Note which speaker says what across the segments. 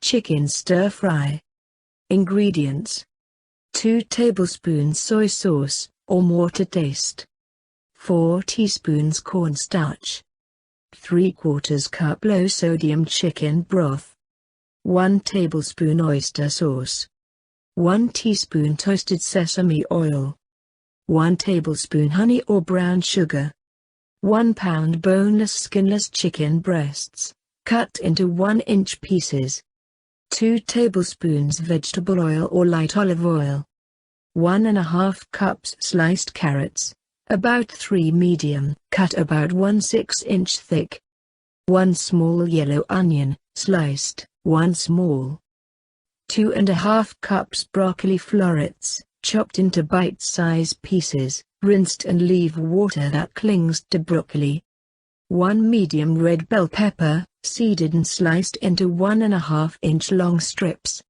Speaker 1: chicken stir-fry. Ingredients: 2 tablespoons soy sauce, or more to taste. 4 teaspoons cornstarch. 3/4 cup low-sodium chicken broth. 1 tablespoon oyster sauce. 1 teaspoon toasted sesame oil. 1 tablespoon honey or brown sugar. 1 pound boneless skinless chicken breasts, cut into 1-inch pieces. 2 tablespoons vegetable oil or light olive oil. 1½ cups sliced carrots, about 3 medium, cut about 1/6-inch thick. 1 small yellow onion, sliced, 1 small. 2½ cups broccoli florets, chopped into bite-size pieces, rinsed and leave water that clings to broccoli. 1 medium red bell pepper, seeded and sliced into 1½ inch long strips.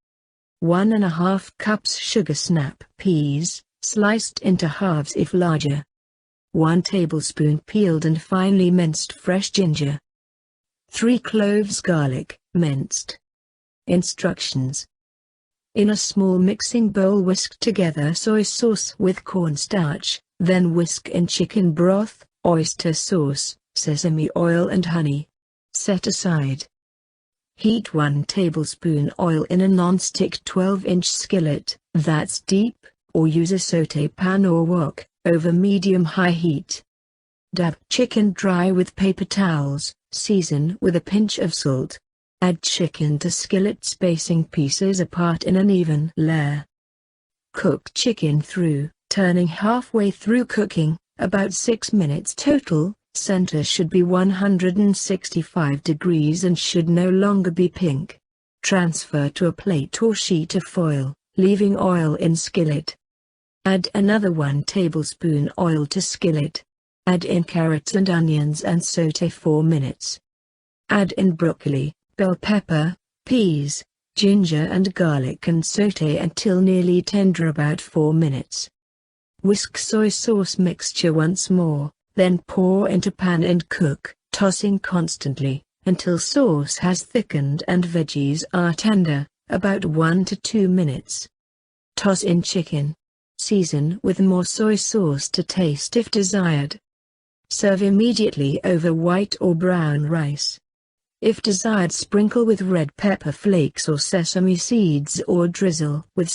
Speaker 1: 1½ cups sugar snap peas, sliced into halves if larger. 1 tablespoon peeled and finely minced fresh ginger. 3 cloves garlic, minced. Instructions: in a small mixing bowl whisk together soy sauce with cornstarch, then whisk in chicken broth, oyster sauce, sesame oil and honey. Set aside. Heat 1 tablespoon oil in a non-stick 12-inch skillet, that's deep, or use a sauté pan or wok, over medium-high heat. Dab chicken dry with paper towels, season with a pinch of salt. Add chicken to skillet, spacing pieces apart in an even layer. Cook chicken through, turning halfway through cooking, about 6 minutes total. Center should be 165 degrees and should no longer be pink. Transfer to a plate or sheet of foil, leaving oil in skillet. Add another 1 tablespoon oil to skillet. Add in carrots and onions and sauté 4 minutes. Add in broccoli, bell pepper, peas, ginger and garlic and sauté until nearly tender, about 4 minutes. Whisk soy sauce mixture once more, then pour into pan and cook, tossing constantly, until sauce has thickened and veggies are tender, about 1 to 2 minutes. Toss in chicken. Season with more soy sauce to taste if desired. Serve immediately over white or brown rice. If desired, sprinkle with red pepper flakes or sesame seeds or drizzle with